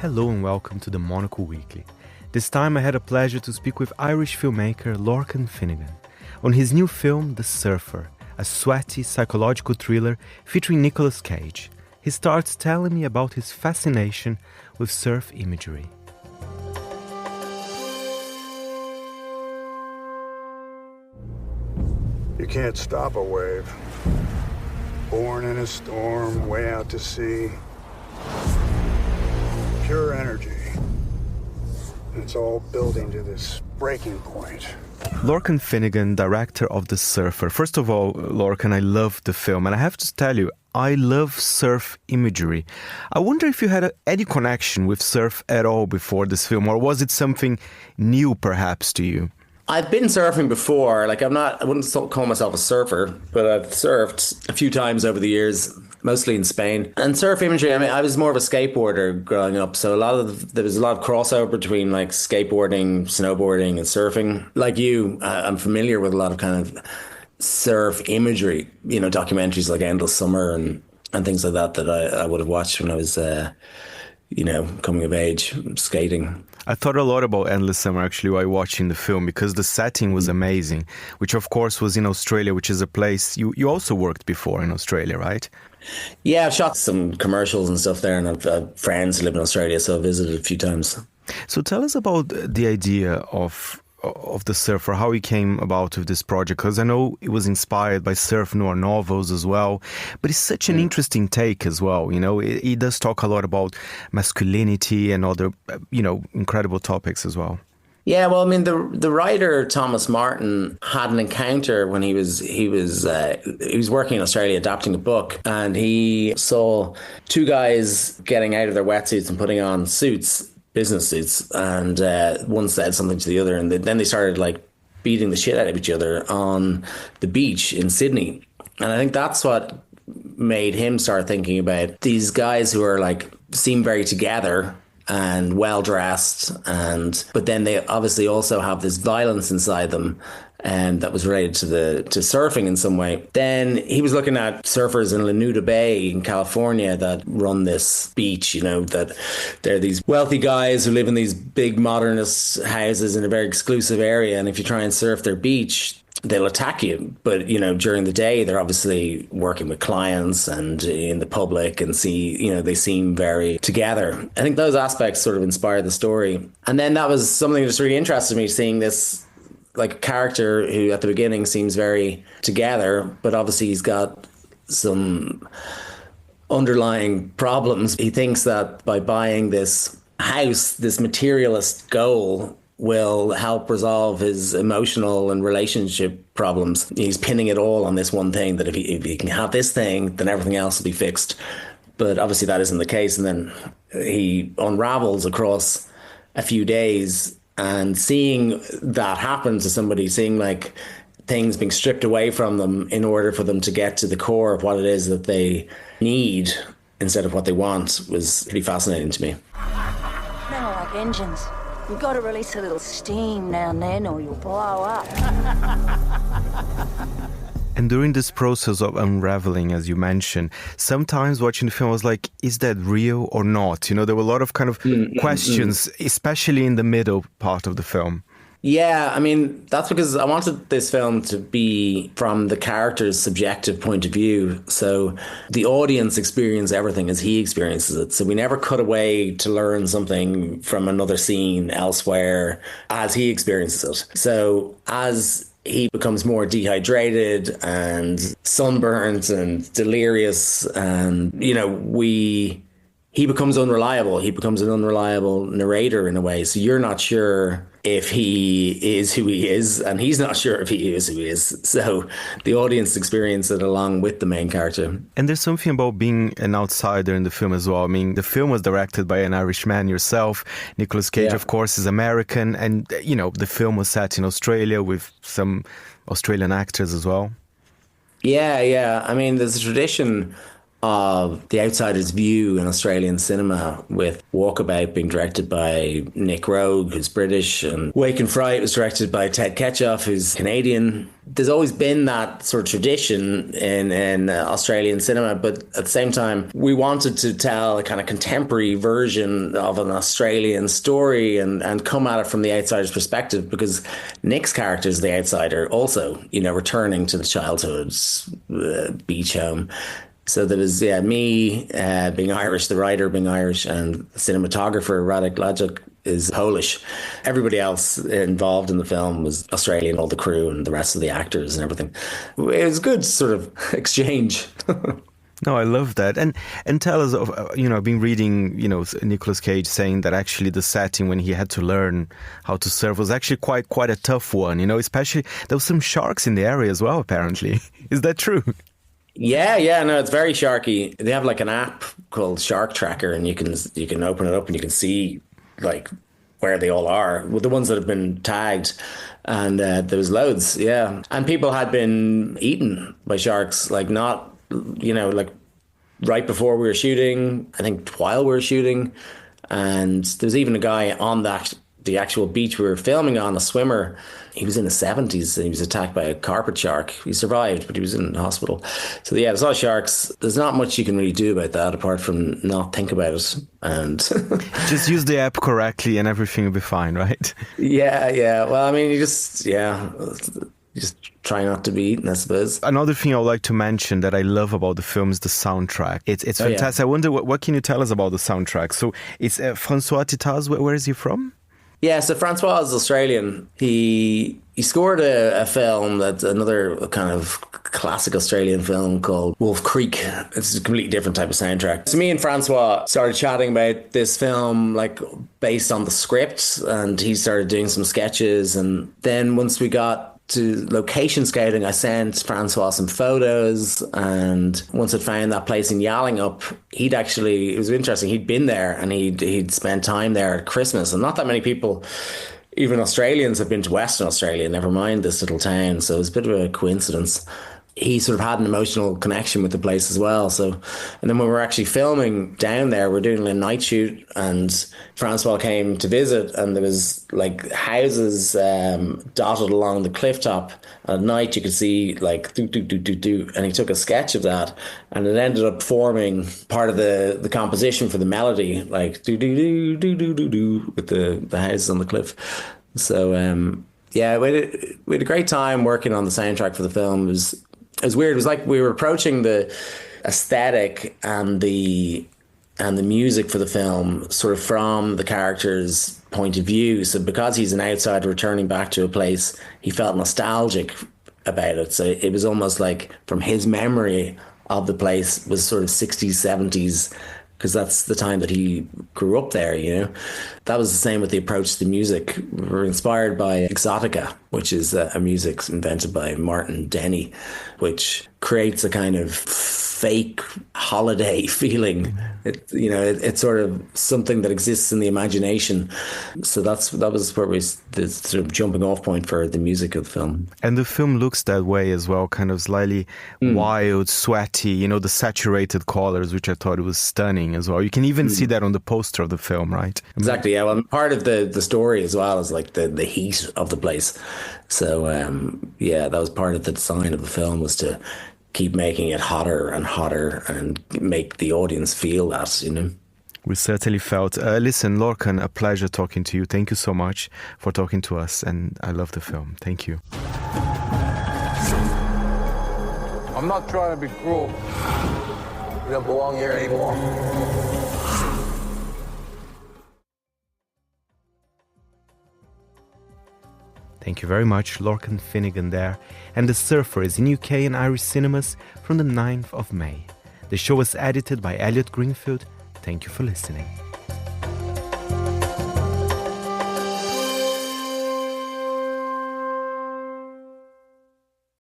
Hello and welcome to the Monocle Weekly. This time I had a pleasure to speak with Irish filmmaker Lorcan Finnegan on his new film The Surfer, a sweaty psychological thriller featuring Nicolas Cage. He starts telling me about his fascination with surf imagery. You can't stop a wave. Born in a storm, way out to sea. Pure energy. It's all building to this breaking point. Lorcan Finnegan, director of The Surfer. First of all, Lorcan, I love the film, and I have to tell you, I love surf imagery. I wonder if you had any connection with surf at all before this film, or was it something new perhaps to you? I've been surfing before. I wouldn't call myself a surfer, but I've surfed a few times over the years, mostly in Spain. And surf imagery, I was more of a skateboarder growing up. So there was a lot of crossover between like skateboarding, snowboarding and surfing. Like you, I'm familiar with a lot of kind of surf imagery, documentaries like Endless Summer and things like that I would have watched when I was, coming of age, skating. I thought a lot about Endless Summer actually while watching the film because the setting was amazing, which of course was in Australia, which is a place you also worked before in Australia, right? Yeah, I've shot some commercials and stuff there, and I've friends who live in Australia, so I've visited a few times. So tell us about the idea of The Surfer, how he came about with this project, because I know it was inspired by surf noir novels as well, but it's such an interesting take as well. He does talk a lot about masculinity and other incredible topics as well. Yeah, well, the writer Thomas Martin had an encounter when he was working in Australia adapting a book, and he saw two guys getting out of their wetsuits and putting on suits, business suits, and one said something to the other, and then they started like beating the shit out of each other on the beach in Sydney. And I think that's what made him start thinking about these guys who are like seem very together and well dressed, but then they obviously also have this violence inside them, and that was related to surfing in some way. Then he was looking at surfers in Lanuda Bay in California that run this beach, that they're these wealthy guys who live in these big modernist houses in a very exclusive area, and if you try and surf their beach, they'll attack you. But, during the day, they're obviously working with clients and in the public and they seem very together. I think those aspects sort of inspired the story. And then that was something that just really interested me, seeing this like a character who at the beginning seems very together, but obviously he's got some underlying problems. He thinks that by buying this house, this materialist goal will help resolve his emotional and relationship problems. He's pinning it all on this one thing, that if he can have this thing, then everything else will be fixed. But obviously that isn't the case. And then he unravels across a few days, and seeing that happen to somebody, seeing like things being stripped away from them in order for them to get to the core of what it is that they need instead of what they want, was pretty fascinating to me. Men are like engines. You've got to release a little steam now and then or you'll blow up. And during this process of unraveling, as you mentioned, sometimes watching the film I was like, is that real or not? There were a lot of kind of questions, especially in the middle part of the film. Yeah, that's because I wanted this film to be from the character's subjective point of view. So the audience experience everything as he experiences it. So we never cut away to learn something from another scene elsewhere as he experiences it. So as he becomes more dehydrated and sunburnt and delirious, and, he becomes unreliable. He becomes an unreliable narrator in a way. So you're not sure if he is who he is, and he's not sure if he is who he is. So the audience experience it along with the main character. And there's something about being an outsider in the film as well. The film was directed by an Irishman yourself. Nicolas Cage, of course, is American. And, the film was set in Australia with some Australian actors as well. Yeah. There's a tradition of the outsider's view in Australian cinema, with Walkabout being directed by Nick Rogue, who's British, and Wake and Fright was directed by Ted Ketchoff, who's Canadian. There's always been that sort of tradition in Australian cinema, but at the same time, we wanted to tell a kind of contemporary version of an Australian story and come at it from the outsider's perspective, because Nick's character is the outsider also, you know, returning to the childhood beach home. So there was, me being Irish, the writer being Irish, and the cinematographer, Radek Lajczak, is Polish. Everybody else involved in the film was Australian, all the crew and the rest of the actors and everything. It was a good sort of exchange. No, I love that. And tell us, I've been reading, Nicolas Cage saying that actually the setting when he had to learn how to surf was actually quite a tough one, especially there was some sharks in the area as well, apparently. Is that true? Yeah, no, it's very sharky. They have like an app called Shark Tracker, and you can open it up and you can see like where they all are, with the ones that have been tagged, and there was loads, and people had been eaten by sharks, like not, like right before we were shooting, I think while we were shooting, and there was even a guy on the actual beach we were filming on, a swimmer. He was in his 70s and he was attacked by a carpet shark. He survived, but he was in the hospital. So there's a lot of sharks. There's not much you can really do about that apart from not think about it and just use the app correctly and everything will be fine, right? Yeah. Well, I mean, you just try not to be eaten, I suppose. Another thing I would like to mention that I love about the film is the soundtrack. It's fantastic. I wonder, what can you tell us about the soundtrack? So it's Francois Titaz. Where is he from? Yeah, so Francois is Australian. He scored a film that's another kind of classic Australian film called Wolf Creek. It's a completely different type of soundtrack. So me and Francois started chatting about this film, like based on the script, and he started doing some sketches. And then once we got to location scouting, I sent Francois some photos, and once I'd found that place in Yallingup, it was interesting, he'd been there and he'd spent time there at Christmas, and not that many people, even Australians, have been to Western Australia, never mind this little town, so it was a bit of a coincidence. He sort of had an emotional connection with the place as well. So, and then when we were actually filming down there, we're doing a night shoot, and Francois came to visit, and there was like houses dotted along the cliff top. And at night you could see like do, and he took a sketch of that, and it ended up forming part of the composition for the melody, like do with the houses on the cliff. So we had a great time working on the soundtrack for the film. It was weird. It was like we were approaching the aesthetic and the music for the film sort of from the character's point of view. So because he's an outsider returning back to a place, he felt nostalgic about it. So it was almost like from his memory of the place was sort of 60s, 70s, because that's the time that he grew up there, That was the same with the approach to the music. We were inspired by Exotica, which is a music invented by Martin Denny, which creates a kind of fake holiday feeling. It's sort of something that exists in the imagination. So that was where the sort of jumping off point for the music of the film. And the film looks that way as well, kind of slightly wild, sweaty, the saturated colors, which I thought was stunning as well. You can even see that on the poster of the film, right? Exactly, yeah. Well, part of the story as well is like the heat of the place. So, that was part of the design of the film, was to keep making it hotter and hotter and make the audience feel that, We certainly felt. Listen, Lorcan, a pleasure talking to you. Thank you so much for talking to us, and I love the film. Thank you. I'm not trying to be cruel. You don't belong here anymore. Thank you very much, Lorcan Finnegan there, and The Surfer is in UK and Irish cinemas from the 9th of May. The show was edited by Elliot Greenfield. Thank you for listening.